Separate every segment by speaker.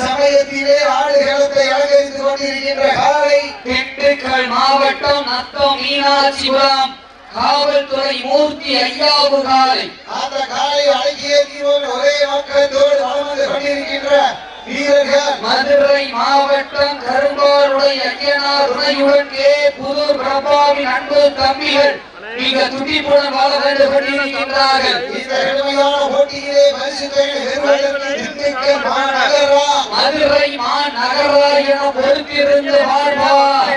Speaker 1: சமயத்திலே ஆடுகளத்தை அலங்கரித்துக் கொண்டிருக்கின்ற காலை
Speaker 2: திண்டுக்கல் மாவட்டம் நத்தம் மீனாட்சிபுரம் காவல்துறை மூர்த்தி ஐயாவு காலை.
Speaker 1: அந்த காலை அழகிய தீபம் ஒரே நோக்கத்தோடு வலம் வந்து கொண்டிருக்கின்ற வீரர்கள்
Speaker 2: மதுரை மாவட்டம் கரும்பாருடைய ஐயனார் துணையுடன் கே புதூர் பிரபாவின் அன்பு தம்பிகள் மிக துடிப்புடன் வாழ வந்து கொண்டிருக்கின்றார்கள்.
Speaker 1: இந்த கடுமையான போட்டியிலே பரிசு திண்டுக்கல் மாநகரா
Speaker 2: மதுரை மாநகரா என பொறுத்திருந்து வாழ்வார்.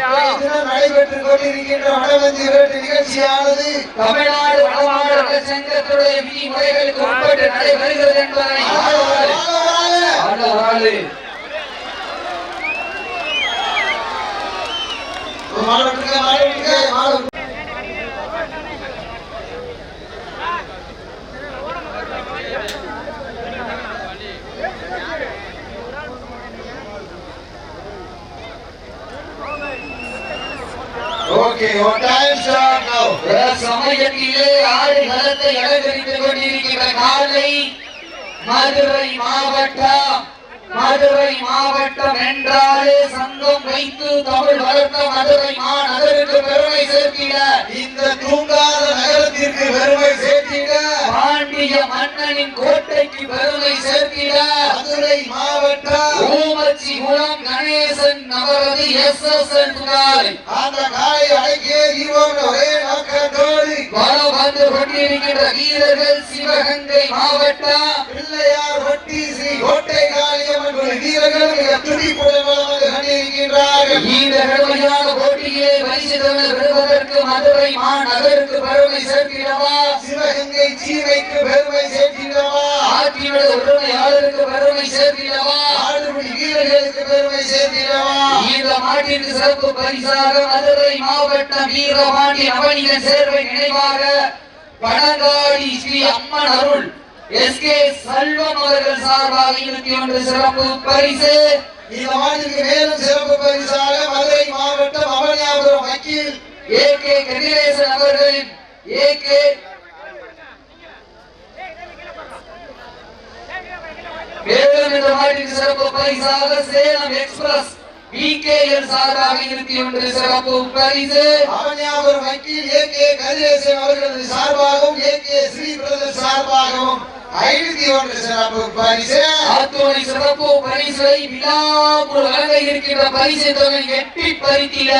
Speaker 1: நடைபெற்றுக் கொண்டிருக்கின்ற வடமஞ்சி விரட்டு நிகழ்ச்சியானது
Speaker 2: தமிழ்நாடு வடமாநில சங்கத்துடைய விதிமுறைகளுக்கு உட்பட்டு நடைபெறுகிறது என்பதை சமயத்திலே ஆடு களத்தை அலங்கரித்துக் கொண்டிருக்கின்ற காலை மதுரை மாவட்டம் என்றாலே சங்கம் வைத்து தமிழ் வளர்த்த மதுரை மாநகருக்கு பெருமை சேர்த்திட,
Speaker 1: இந்த தூங்காத நகரத்திற்கு பெருமை சேர்த்திட,
Speaker 2: பாண்டிய மன்னனின் கோட்டைக்கு பெருமை சேர்த்திட,
Speaker 1: மதுரை மாவட்டம்
Speaker 2: ஊமச்சி குளம் கணேசன் அவரது SSN காலை.
Speaker 1: அந்த காலை அழகிய தீபம் ஒரே நோக்கத்தோடு
Speaker 2: வலம் வந்து கொண்டிருக்கின்ற வீரர்கள் சிவகங்கை மாவட்டம்
Speaker 1: பிள்ளையார் ஒட்டி ஸ்ரீ கோட்டை காளியம்மன் வீரர்கள் மிக துடிப்புடன் வலம் வந்து கொண்டிருக்கின்றார்கள்.
Speaker 2: இந்த கடுமையான போட்டியிலே பரிசு பெறுவதற்கு மதுரை மாநகருக்கு பெருமை சேர்த்திடவா,
Speaker 1: சிவகங்கை சீமைக்கு பெருமை சேர்த்திடவா,
Speaker 2: ஆட்சியோட உரிமையாளருக்கு பெருமை சேர்த்திடவா,
Speaker 1: ஆடுபடி வீரர்களுக்கு பெருமை சேர்த்திடவா.
Speaker 2: இந்த மாட்டிற்கு சிறப்பு பரிசாக மதுரை மாவட்டம் வீரபாண்டி அவனியின் சேர்வை நினைவாக பனங்காடி ஸ்ரீ அம்மன் அருள் SK செல்வம் அவர்கள் சார்பாக 21 சிறப்பு பரிசு.
Speaker 1: இந்த மாட்டிற்கு மேலும் சிறப்பு பரிசாக மதுரை மாவட்டம் அவனியாபுரம் வக்கீல்
Speaker 2: AK கதிரேசன் அவர்களின் மேலும் இந்த மாட்டிற்கு சிறப்பு பரிசாக சேலம் எக்ஸ்பிரஸ் VKL சார்பாக 21 சிறப்பு பரிசு.
Speaker 1: அவனியாபுரம் வக்கீல் AK கதிரேசன் அவர்களது சார்பாகவும் AK ஸ்ரீ பிரதர் சார்பாகவும் 51 சிறப்பு பரிசு.
Speaker 2: அத்துணை சிறப்பு பரிசை விழாக்குள் வழங்க இருக்கின்ற பரிசு தொகை எட்டி பறித்திட,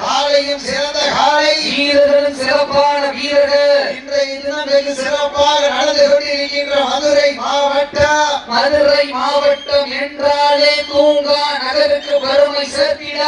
Speaker 1: காலையும் சிறந்த காலை,
Speaker 2: வீரர்களும் சிறப்பான வீரர்கள்.
Speaker 1: இன்றைய தினம் வெகு சிறப்பாக நடந்து கொண்டிருக்கின்ற
Speaker 2: மதுரை மாவட்டம் என்றாலே தூங்கா நகருக்கு பெருமை சேர்த்திட,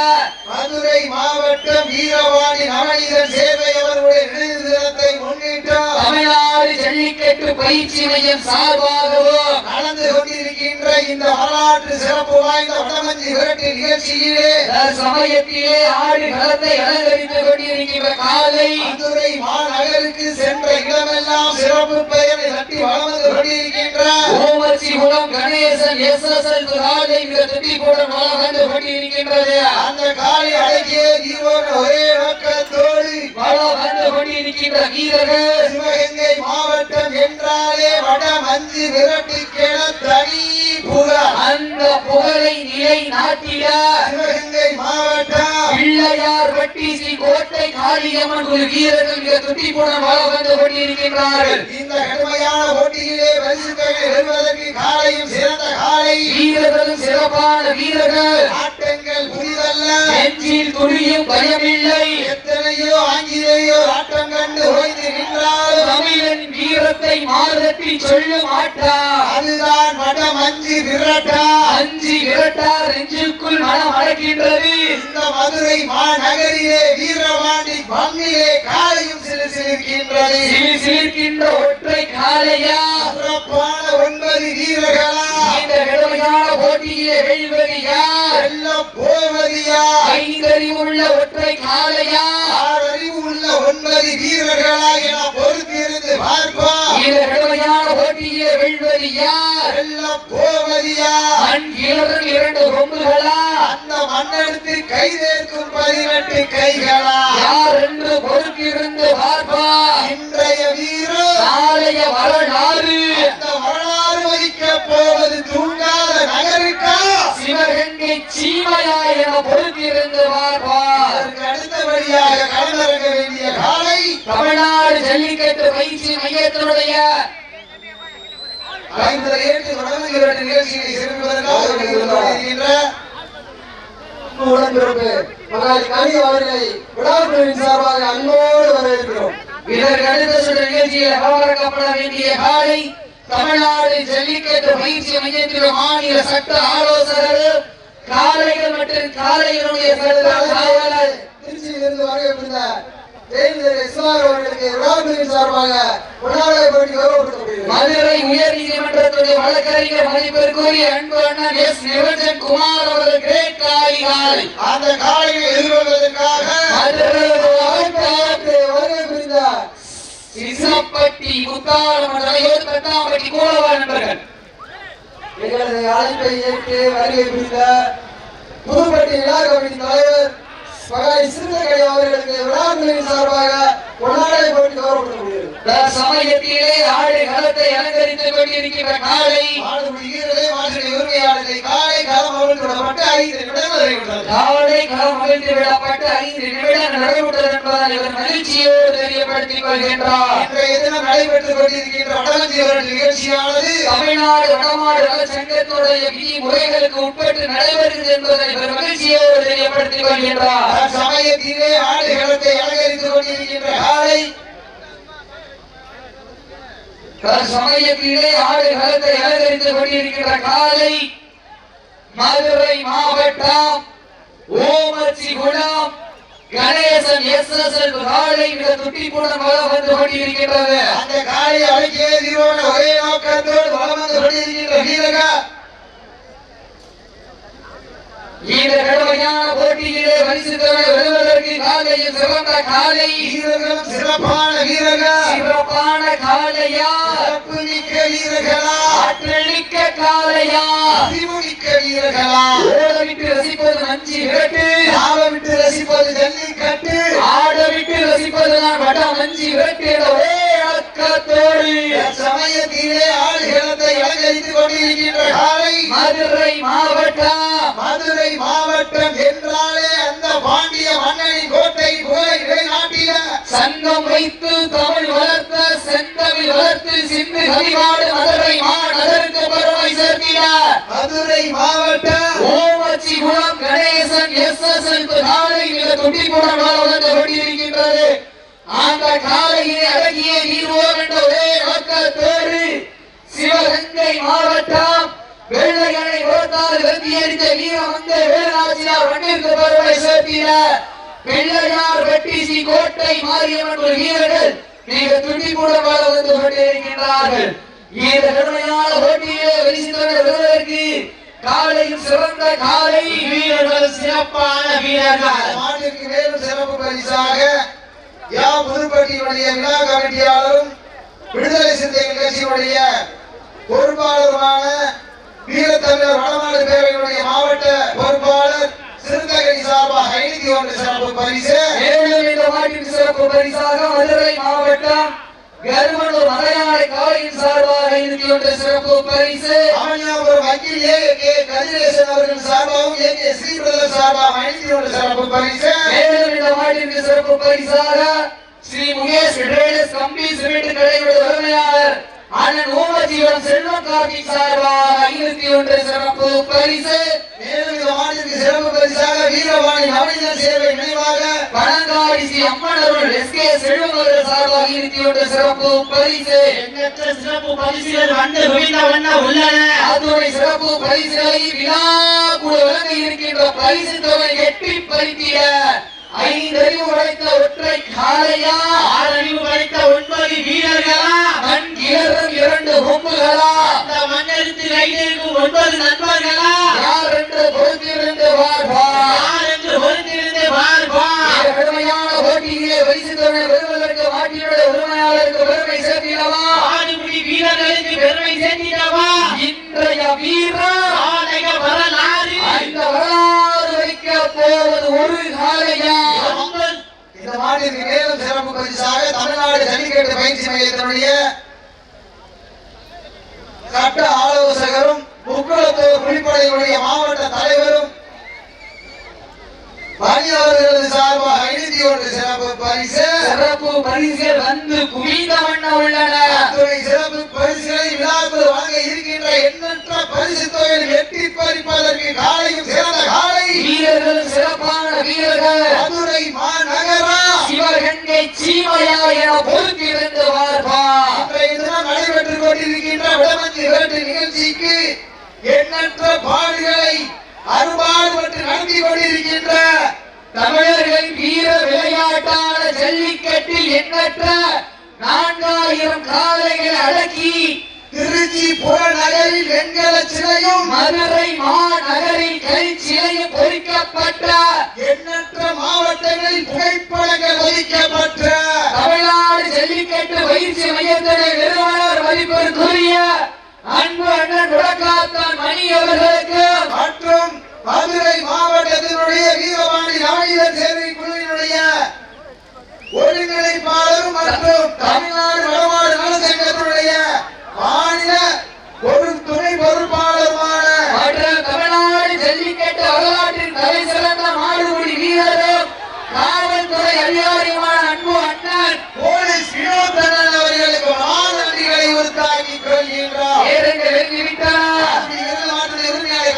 Speaker 1: மதுரை மாவட்டம் வீரவாணி நவநீதன் சேவை அவர்களுடைய நினைவு தினத்தை முன்னிட்டு
Speaker 2: தமிழ்நாடு ஜல்லிக்கட்டு பயிற்சி மையம் சார்பாகவும்
Speaker 1: நடந்து கொண்டிருக்கின்ற இந்த வரலாற்று சிறப்பு வாய்ந்த வடமஞ்சி விரட்டு நிகழ்ச்சியிலே
Speaker 2: சமயத்திலே ஆடு களத்தை அலங்கரித்துக் கொண்டிருக்கின்ற காலை
Speaker 1: மதுரை மாநகருக்கு சென்ற இடமெல்லாம் சிறப்பு பெயரை தட்டி வலம் வந்து கொண்டிருக்கின்ற
Speaker 2: ஊமச்சி குளம் கணேசன் SSN காலை மிக துடிப்புடன் வலம் வந்து கொண்டிருக்கின்றது.
Speaker 1: அந்த காலை அழகிய தீபம் ஒரே நோக்கத்தோடு
Speaker 2: வலம் வந்து கொண்டிருக்கின்ற வீரர்கள்
Speaker 1: சிவகங்கை மாவட்டம் என்றாலே வடமஞ்சி விரட்டுக்கென தனி புகழ்.
Speaker 2: அந்த புகழை நிலை நாட்டிட
Speaker 1: சிவகங்கை மாவட்டம்
Speaker 2: பிள்ளையார் பட்டி ஸ்ரீ கோட்டை காளியம்மன் வீரர்கள் மிக துடிப்புடன் வலம் வந்து கொண்டிருக்கின்றார்கள்.
Speaker 1: இந்த கடுமையான போட்டியிலே பரிசு தொகை வெல்வதற்கு காலையும் சிறந்த காலை,
Speaker 2: வீரர்களும் சிறப்பான வீரர்கள்.
Speaker 1: ஆட்டங்கள் புதிதல்ல,
Speaker 2: நெஞ்சில் துளியும் பயமில்லை.
Speaker 1: எத்தனையோ ஆங்கிலேயோ ஆட்டம் கண்டு ஓய்ந்து நின்றாலும்
Speaker 2: தமிழன் வீரத்தை மாறுதட்டி சொல்லும் ஆட்டா,
Speaker 1: அதுதான் வடமஞ்சி விரட்டா.
Speaker 2: அஞ்சி விரட்டார் நெஞ்சுக்குள் மனம் அடக்கின்றது.
Speaker 1: இந்த மதுரை மாநகரிலே வீரவாண்டி பங்கிலே காலையும் சிலிர்க்கின்றது.
Speaker 2: சிலிர்க்கின்ற ஒற்றை காளையா,
Speaker 1: சிறப்பான 9 வீரர்களா,
Speaker 2: இந்த கடுமையான போட்டியிலே வெல்வது யார்,
Speaker 1: வெல்ல போவது யார்?
Speaker 2: 5 அறிவுள்ள ஒற்றை காளையா,
Speaker 1: 6 அறிவு உள்ள 9 வீரர்களா என பொறுத்திருந்து பார்ப்போம்.
Speaker 2: இந்த கடுமையான போட்டியிலே வெல்வது யார்,
Speaker 1: வெல்ல போவது யார்?
Speaker 2: மண் கிளறும் 2 கொம்புகளா,
Speaker 1: அந்த மண்ணெடுத்து கைதேர்க்கும் 18 கைகளா?
Speaker 2: யார் என்று பொறுத்திருந்து பார்ப்பா.
Speaker 1: இன்றைய வீரர்
Speaker 2: நாளைய வரலாறு,
Speaker 1: அந்த வரலாறு வகிக்க போவது தூங்காத நகருக்கா,
Speaker 2: வாழ்க்கை சீமையா என பொறுத்திருந்து பார்ப்பார்.
Speaker 1: அதற்கு அடுத்தபடியாக களமிறங்க வேண்டிய காலை
Speaker 2: தமிழ்நாடு ஜல்லிக்கட்டு பயிற்சி மையத்தினுடைய
Speaker 1: ஐம்பது ஏற்று வடமஞ்சு நிகழ்ச்சியை சிறப்பிப்பதற்காக இருக்கின்ற
Speaker 3: உடன்பிறப்பு மகாலி கனி அவர்களை விழாக்குழுவின் சார்பாக அன்போடு வரவேற்கிறோம்.
Speaker 2: இதற்கு அடுத்த சுற்று நிகழ்ச்சியில் களமிறக்கப்பட வேண்டிய காலை தமிழ்நாடு ஜல்லிக்கட்டு பயிற்சி மையத்தின் மாநில சட்ட ஆலோசகர் காளைகள் மற்றும் காளைகளுடைய சட்ட காவலர்
Speaker 3: திருச்சியிலிருந்து வரவேற்கின்ற அவர்களுக்கு விழாக்குழுவின் சார்பாக கொண்டாட போட்டி கௌரவப்படுத்தப்படுகிறது.
Speaker 2: மதுரை உயர் நீதிமன்றத்துடைய வழக்கறிஞர் மதிப்பிற்குரிய அன்பு அண்ணன் எஸ் நிரஞ்சன் குமார் அவர்கள் கிரேட் காளை
Speaker 1: அந்த காளையை எதிர்கொள்வதற்காக
Speaker 2: மதுரை
Speaker 3: வருகை புரிந்த
Speaker 2: சிசப்பட்டி முத்தாளம் தலைவர் தட்டாம்பட்டி கோலவாள் நண்பர்கள்
Speaker 3: எங்களது அழைப்பை ஏற்று வருகை புரிந்த புதுப்பட்டி விழா கமிட்டி தலைவர் மகாலி சிறுத்தைகளை அவர்களுக்கு விழாக்குழுவின் சார்பாக கொண்டாட போட்டி கௌரவப்படுத்தப்படுகிறது.
Speaker 2: சமயத்திலே ஆடு களத்தை அலங்கரித்துக் கொண்டிருக்கின்ற காளை
Speaker 1: ஆடுபடி வீரரை மாற்றிய உரிமையாளர்களை காலை களம் அவிழ்த்துவிடப்பட்டு 5 நிமிடங்கள் நிறைவுற்றது.
Speaker 2: காவலை களம் அவிழ்த்து விடப்பட்டு 5 நிமிடங்கள் நடைபெற்றது என்பதால் இவர் மகிழ்ச்சியோடு தெரியப்படுத்திக் கொள்கின்றார்.
Speaker 1: இன்றைய தினம் நடைபெற்றுக் கொண்டிருக்கின்ற வடமஞ்சியவர்கள் நிகழ்ச்சியானது
Speaker 2: தமிழ்நாடு வடமாடு நல சங்கத்தினுடைய விதிமுறைகளுக்கு உட்பட்டு நடைபெறுகிறது என்பதை இவர் மகிழ்ச்சியோடு தெரியப்படுத்திக் கொள்கின்றார்.
Speaker 1: சமயத்திலே ஆடு களத்தை அலங்கரித்துக் கொண்டிருக்கின்ற காலை
Speaker 2: சமயத்திலே ஆடு களத்தை அலங்கரித்துக் கொண்டிருக்கின்ற காலை மதுரை மாவட்டம் ஓமச்சிகுளம் கணேசன் எஸ்எஸ்எல் காலை மிக துட்டிப்புடன் வளம் வந்து கொண்டிருக்கின்றது.
Speaker 1: அந்த காலை அழைக்கே தீரோன ஒரே நோக்கத்தோடு வளம் வந்து கொண்டிருக்கின்ற வீரர்கள்
Speaker 2: இந்த கடுமையான போட்டியிலே பரிசு பெறுவதற்கு காலையில் சிறந்த காலை
Speaker 1: வீரர்களும் சிறப்பான வீரர்கள்
Speaker 2: சிறப்பான காலையா
Speaker 1: சிறப்பு மிக்க வீரர்களா
Speaker 2: ஆற்றலிக்க காலையா
Speaker 1: அறிவுமிக்க வீரர்களா
Speaker 2: ஓடவிட்டு ரசிப்பது நஞ்சி விரட்டு
Speaker 1: ஆட விட்டு ரசிப்பது ஜல்லிக்கட்டு
Speaker 2: ஆட விட்டு ரசிப்பது நான் வட நஞ்சி விரட்டு என்ற ஒரே அக்கத்தோடு
Speaker 1: சமயத்திலே ஆடுகளத்தை அலங்கரித்துக் கொண்டிருக்கின்ற காலை
Speaker 2: மதுரை
Speaker 1: மாவட்டம் என்றாலே அந்த பாண்டிய மன்னனின் கோட்டை புகழை நிலைநாட்டிய
Speaker 2: சங்கம் வைத்து தமிழ் வளர்த்த செந்தமிழ் வளர்த்து சிந்து கவிவாடு மதுரை மாநகருக்கு பெருமை சேர்த்திட
Speaker 1: மதுரை மாவட்டம்
Speaker 2: ஓமச்சிகுளம் கணேசன் எஸ்எஸ்எல் காலை மிக துட்டிப்புடன் வளர்ந்து கொண்டிருக்கின்றது. அந்த காலையை அடங்கிய நீர்வோம் என்ற ஒரே நோக்கத்தோடு சிவகங்கை மாவட்டம் வெள்ளையனை புறத்தால் வெற்றியடித்த வீரமங்கை வேலாசியார் மண்ணிற்கு பெருமை சேர்த்திட வெள்ளையார் வெட்டிசி கோட்டை மாரியம்மன் வீரர்கள் மிக துடிப்புடன் வளர்ந்து கொண்டிருக்கின்றார்கள். இந்த கடுமையான போட்டியிலே வெற்றிக்கு காலையில் சிறந்த காலை வீரர்கள் சிறப்பான வீரர்கள்
Speaker 1: நாட்டிற்கு மேலும் சிறப்பு பரிசாக புதுப்பட்டியுடைய விழா கமிட்டியாளரும் விடுதலை சிறுத்தைகள் கட்சியினுடைய பொறுப்பாளருமான வீரத்தமிழர் வடமாடு பேரவையினுடைய மாவட்ட பொறுப்பாளர் சிறுத்தைகள் சார்பாக 51 சிறப்பு பரிசு
Speaker 2: மேலும் இந்த மாட்டின் சிறப்பு பரிசாக மதுரை மாவட்டம் கருமனூர் மலையாளை காலையின் சார்பாக 51 சிறப்பு பரிசு
Speaker 1: அவனியாபுரம் வக்கீல் ஏ கதிரேசன் அவர்கள் சார்பாகவும் ஏ ஸ்ரீ பிரதர் சார்பாக 51 சிறப்பு பரிசு
Speaker 2: மேலும் இந்த மாட்டிற்கு சிறப்பு பரிசாக ஸ்ரீ முகேஷ் ட்ரேடர்ஸ் கம்பி சிமெண்ட் கடையுடைய உரிமையாளர் அண்ணன் ஓமஜீவன் செல்வம் கார்த்திக் சார்பாக 51 சிறப்பு பரிசு
Speaker 1: மேலும் இந்த மாநிலத்திற்கு சிறப்பு பரிசாக வீரவாணி நவநீதன் சேவை நினைவாக
Speaker 2: பழங்காடி ஸ்ரீ அம்மனருள் எஸ்கே செல்வம் அவர்கள் சார்பாக 21 சிறப்பு பரிசு
Speaker 4: எண்ணற்ற சிறப்பு பரிசுகள் வந்து குவிந்த வண்ணம் உள்ளன.
Speaker 2: அத்துணை சிறப்பு பரிசுகளை விழா கூட வழங்க இருக்கின்ற பரிசு தொகை எட்டி பறித்திட 5 அறிவு உடைத்த ஒற்றை காளையா
Speaker 4: 6 அறிவு படைத்த 9 வீரர்களா
Speaker 2: மண் கிளறும் 2 கொம்புகளா
Speaker 4: அந்த மண்ணெடுத்து கைதிருக்கும் 9 நண்பர்களா
Speaker 2: யார் என்று பொறுத்திருந்து பார்ப்பார்.
Speaker 4: யார் என்று பொறுத்திருந்து பார்ப்பார்.
Speaker 2: இந்த கடுமையான போட்டியிலே பரிசு தொகை பெறுவதற்கு மாட்டினுடைய உரிமையாளருக்கு பெருமை சேர்த்திடவா
Speaker 4: ஆடுபுடி வீரர்களுக்கு பெருமை சேர்த்திடவா
Speaker 2: இன்றைய வீரர்
Speaker 4: ஆலய வரலாறு
Speaker 2: அந்த வரலாறு வைக்க போவது ஒரு காளையா
Speaker 1: இந்த மாநிலத்திற்கு மேலும் சிறப்பு பரிசாக தமிழ்நாடு ஜல்லிக்கட்டு பயிற்சி மையத்தினுடைய சட்ட ஆலோசகரும் முக்குளத்தூர் புலிப்படையினுடைய மாவட்ட தலைவரும் மணி அவர்களது சார்பாக 501 சிறப்பு பரிசு
Speaker 2: சிறப்பு பரிசுகள் வந்து குவிந்த வண்ணம் உள்ளன.
Speaker 1: அத்துணை சிறப்பு பரிசுகளை விழாக்குள் வாங்க இருக்கின்ற எண்ணற்ற பரிசு தொகையை எட்டி பறிப்பதற்கு காலையும் சிறந்த காலை
Speaker 2: வீரர்கள் சிறப்பான வீரர்கள்
Speaker 1: மதுரை மாநகரா
Speaker 2: சிவகங்கை சீமையா என பொறுத்திருந்து பார்ப்பார்.
Speaker 1: இன்றைய தினம் நடைபெற்றுக் கொண்டிருக்கின்ற விடமஞ்சி விரட்டு நிகழ்ச்சிக்கு எண்ணற்ற பாடுகளை அறுபாடுபட்டு நடத்தி கொண்டிருக்கின்ற
Speaker 2: தமிழர்கள் வீர விளையாட்டான ஜல்லிக்கட்டில் எண்ணற்ற 4000 காளைகளை அடக்கி
Speaker 1: திருச்சி புறநகரில் வெண்கல சிலையும்
Speaker 2: மதுரை மாநகரில் கை சிலையும் பொறிக்கப்பட்ட
Speaker 1: எண்ணற்ற மாவட்டங்களில் புகைப்படங்கள் ஒதுக்கப்பட்ட
Speaker 2: தமிழ்நாடு ஜல்லிக்கட்டு பயிற்சி மையத்தினை நிறுவனர் மதிப்பிற்குரிய அன்பு அண்ணன் முடக்காத்தான் மணி அவர்களுக்கு
Speaker 1: மற்றும் மதுரை மாவட்டத்தினுடைய வீரபாண்டி நவநீதன் சேவை குழுவினுடைய ஒருங்கிணைப்பாளரும் மற்றும் தமிழ்நாடு வடமாடு நலசங்கத்தினுடைய மாநில ஒரு துணை பொறுப்பாளருமான
Speaker 2: மற்றும் தமிழ்நாடு ஜல்லிக்கட்டு வரலாற்றின் தலை சிறந்த மாடுபிடி வீரரும் காவல்துறை அதிகாரியுமான அன்பு அண்ணன்
Speaker 1: போலீஸ் வினோதனன் அவர்களுக்கு நன்றிகளை உறுத்தாக்கிக் கொள்கின்றார்.
Speaker 2: நேரங்கள் நெருங்கிவிட்டன.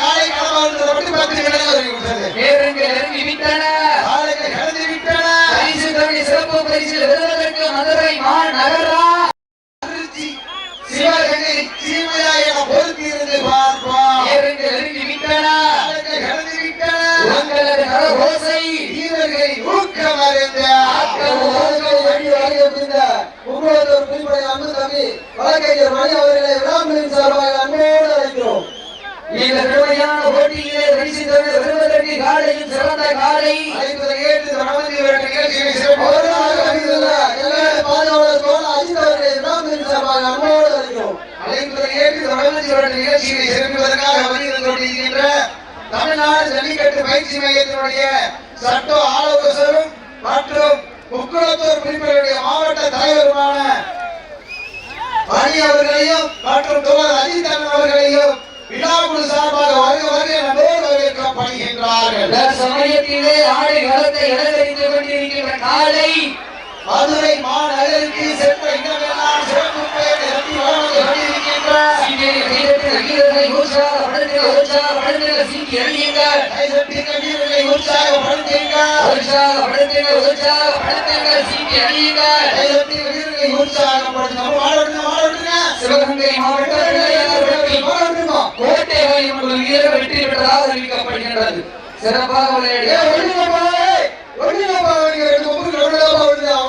Speaker 1: காலை கடவுள் பற்றி 10 நிமிடங்கள் அறிவித்தது.
Speaker 2: நேரங்கள் நெருங்கிவிட்டன.
Speaker 1: காலைகள் கடந்து விட்டன.
Speaker 2: பரிசு தொகை சிறப்பு பரிசில் விருதுகளுக்கு மதுரை மாநகரா
Speaker 1: திருச்சி சிவகங்கை சீமையா என பொறுத்திருந்து பார்ப்போம்.
Speaker 2: நேரங்கள் நெருங்கிவிட்டன.
Speaker 1: காலைகள் கடந்து விட்டன.
Speaker 2: உங்களது கரகோசை
Speaker 1: வீரர்களை ஊக்கமறிந்த
Speaker 3: உங்களோர் குறிப்படை அன்பு தம்பி வழக்கறிஞர் மணி அவர்களை விழாக்குழுவின் சார்பாக அன்போடு அழைக்கிறோம்.
Speaker 2: இந்த பெருமையான போட்டியிலே பரிசு தொகை பெறுவதற்கு காலையும் சிறந்த காலை
Speaker 1: அழைப்பதை ஏற்று வடமஞ்சி விரட்டு நிகழ்ச்சியை சிறப்பாக
Speaker 3: அவர்களாக அறிந்துள்ள எல்லை பாதுகாவலர் தோழர் அஜித் அவர்களை விழாக்குழுவின் சார்பாக அன்போடு அழைக்கிறோம்.
Speaker 1: அழைப்பதை ஏற்று வடமஞ்சி விரட்டு நிகழ்ச்சியை சிறப்பிப்பதற்காக வருகிறது கொண்டிருக்கின்ற தமிழ்நாடு ஜல்லிக்கட்டு பயிற்சி மையத்தினுடைய சட்ட ஆலோசகரும் மற்றும் முக்குளத்தூர் பிரிவினுடைய மாவட்ட தலைவருமான மணி அவர்களையும் மற்றும் தோழர் அஜித் அவர்களையும் விழாக்குழு சார்பாக வருக நம்போடு வரவேற்கப்படுகின்றார்கள்.
Speaker 2: சமயத்திலே ஆடை களத்தை அலங்கரித்துக் கொண்டிருக்கின்ற காலை
Speaker 1: மதுரை மாநகருக்கு சென்ற இடமெல்லாம் சிறப்பு பெயர் நிரப்பி வழங்கி கொண்டிருக்கின்ற
Speaker 2: வீரர்களை உற்சாகப்படுத்துங்கள் சீட்டி அணியுங்கள்
Speaker 1: வீரர்களை உற்சாகப்படுத்துங்கள்
Speaker 2: சீட்டி அணியுங்கள்
Speaker 1: வீரர்களை உற்சாகப்படுத்துங்க.
Speaker 2: சிவகங்கை மாவட்டம் கோட்டை வீரர் வெற்றி பெற்றதாக அறிவிக்கப்படுகின்றது. சிறப்பாக விளையாடிய